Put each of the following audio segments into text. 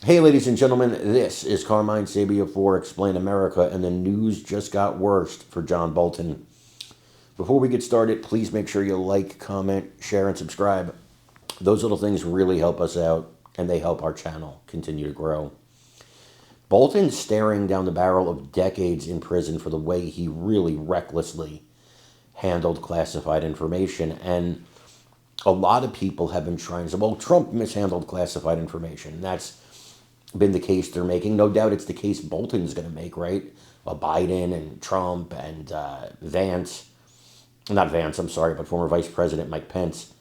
Hey, ladies and gentlemen, this is Carmine Sabia for Explain America, and the news just got worse for John Bolton. Before we get started, please make sure you like, comment, share, and subscribe. Those little things really help us out, and they help our channel continue to grow. Bolton's staring down the barrel of decades in prison for the way he really recklessly handled classified information, and a lot of people have been trying to say, well, Trump mishandled classified information. That's been the case they're making. No doubt it's the case Bolton's going to make, right? Well, Biden and Trump and Vance, not Vance, I'm sorry, but former Vice President Mike Pence,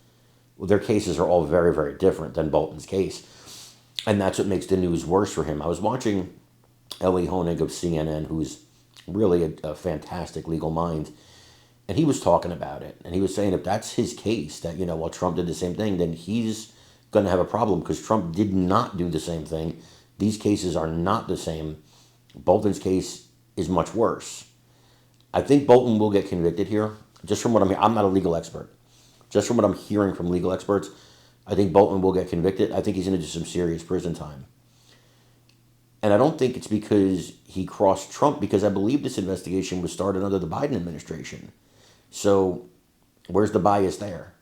well, their cases are all very, very different than Bolton's case. And that's what makes the news worse for him. I was watching Honig of CNN, who's really a fantastic legal mind, and he was talking about it. And he was saying if that's his case, that, well, Trump did the same thing, then he's going to have a problem because Trump did not do the same thing. These cases are not the same. Bolton's case is much worse. I think Bolton will get convicted here. Just from what I'm not a legal expert. Just from what I'm hearing from legal experts, I think Bolton will get convicted. I think he's going to do some serious prison time. And I don't think it's because he crossed Trump, because I believe this investigation was started under the Biden administration. So where's the bias there?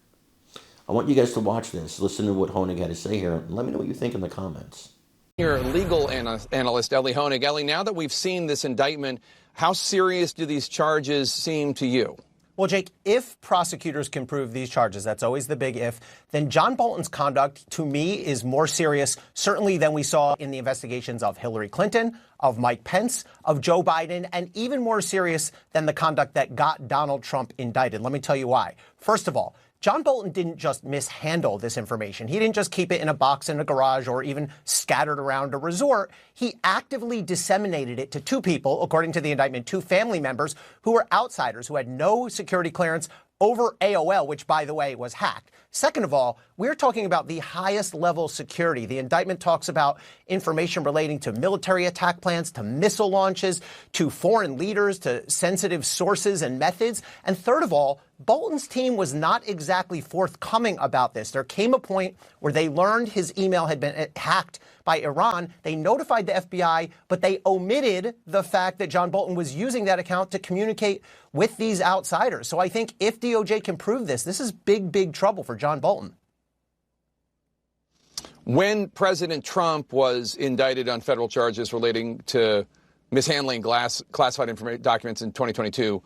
I want you guys to watch this, listen to what Honig had to say here, and let me know what you think in the comments. Your legal analyst, Ellie Honig. Ellie, now that we've seen this indictment, how serious do these charges seem to you? Well, Jake, if prosecutors can prove these charges, that's always the big if, then John Bolton's conduct, to me, is more serious, certainly than we saw in the investigations of Hillary Clinton, of Mike Pence, of Joe Biden, and even more serious than the conduct that got Donald Trump indicted. Let me tell you why. First of all, John Bolton didn't just mishandle this information. He didn't just keep it in a box in a garage or even scattered around a resort. He actively disseminated it to two people, according to the indictment, two family members who were outsiders, who had no security clearance over AOL, which, by the way, was hacked. Second of all, we're talking about the highest level security. The indictment talks about information relating to military attack plans, to missile launches, to foreign leaders, to sensitive sources and methods. And third of all, Bolton's team was not exactly forthcoming about this. There came a point where they learned his email had been hacked by Iran. They notified the FBI, but they omitted the fact that John Bolton was using that account to communicate with these outsiders. So I think if DOJ can prove this, this is big, big trouble for John Bolton. When President Trump was indicted on federal charges relating to mishandling classified documents in 2022,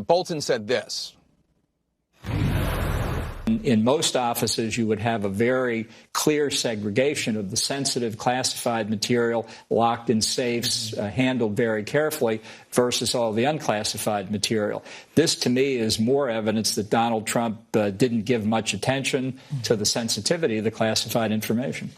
Bolton said this. In most offices, you would have a very clear segregation of the sensitive classified material locked in safes, handled very carefully, versus all the unclassified material. This, to me, is more evidence that Donald Trump didn't give much attention to the sensitivity of the classified information.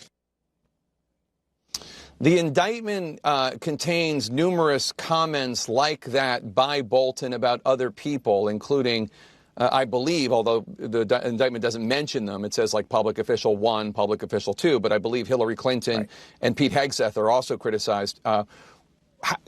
The indictment contains numerous comments like that by Bolton about other people, including I believe, although the indictment doesn't mention them, it says like public official 1, public official 2, but I believe Hillary Clinton and Pete Hegseth are also criticized.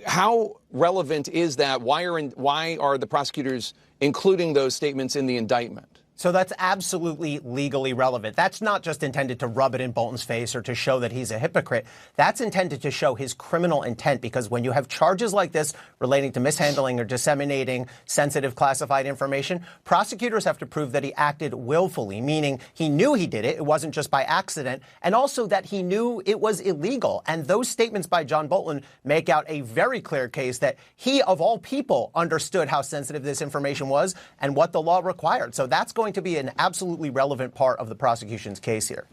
How relevant is that? Why are the prosecutors including those statements in the indictment? So that's absolutely legally relevant. That's not just intended to rub it in Bolton's face or to show that he's a hypocrite. That's intended to show his criminal intent, because when you have charges like this relating to mishandling or disseminating sensitive classified information, prosecutors have to prove that he acted willfully, meaning he knew he did it. It wasn't just by accident, and also that he knew it was illegal. And those statements by John Bolton make out a very clear case that he, of all people, understood how sensitive this information was and what the law required. So that's going to be an absolutely relevant part of the prosecution's case here.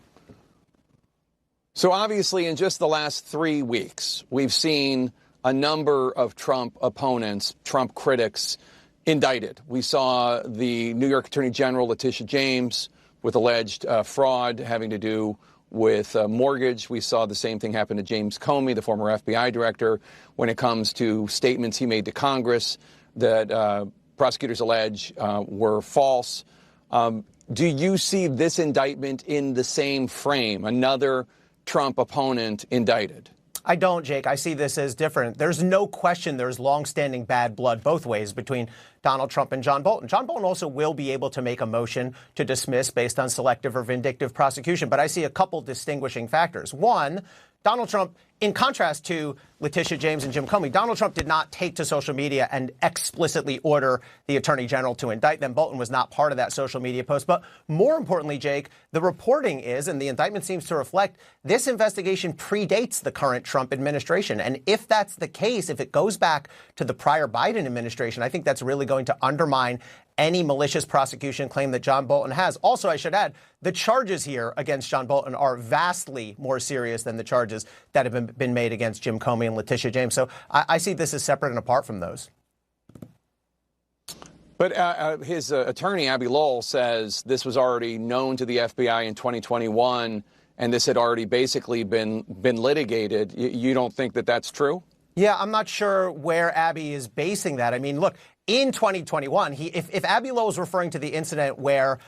So obviously, in just the last 3 weeks, we've seen a number of Trump opponents, Trump critics, indicted. We saw the New York Attorney General Letitia James with alleged fraud having to do with mortgage. We saw the same thing happen to James Comey, the former FBI director, when it comes to statements he made to Congress that prosecutors allege were false. Do you see this indictment in the same frame, another Trump opponent indicted? I don't, Jake. I see this as different. There's no question there's longstanding bad blood both ways between Donald Trump and John Bolton. John Bolton also will be able to make a motion to dismiss based on selective or vindictive prosecution. But I see a couple distinguishing factors. One, Donald Trump, in contrast to Letitia James and Jim Comey, Donald Trump did not take to social media and explicitly order the attorney general to indict them. Bolton was not part of that social media post. But more importantly, Jake, the reporting is, and the indictment seems to reflect, this investigation predates the current Trump administration. And if that's the case, if it goes back to the prior Biden administration, I think that's really going to undermine any malicious prosecution claim that John Bolton has. Also, I should add, the charges here against John Bolton are vastly more serious than the charges that have been made against Jim Comey and Letitia James. So I see this as separate and apart from those. But his attorney, Abby Lowell, says this was already known to the FBI in 2021, and this had already basically been litigated. You don't think that that's true? Yeah, I'm not sure where Abby is basing that. I mean, look, in 2021, if Abby Lowell is referring to the incident where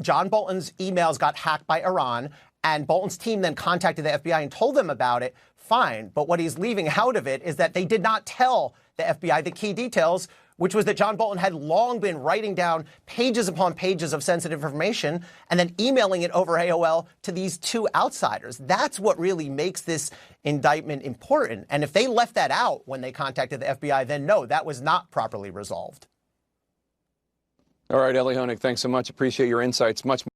John Bolton's emails got hacked by Iran and Bolton's team then contacted the FBI and told them about it, fine. But what he's leaving out of it is that they did not tell the FBI the key details, which was that John Bolton had long been writing down pages upon pages of sensitive information and then emailing it over AOL to these two outsiders. That's what really makes this indictment important. And if they left that out when they contacted the FBI, then no, that was not properly resolved. All right, Ellie Honig, thanks so much. Appreciate your insights. Much more.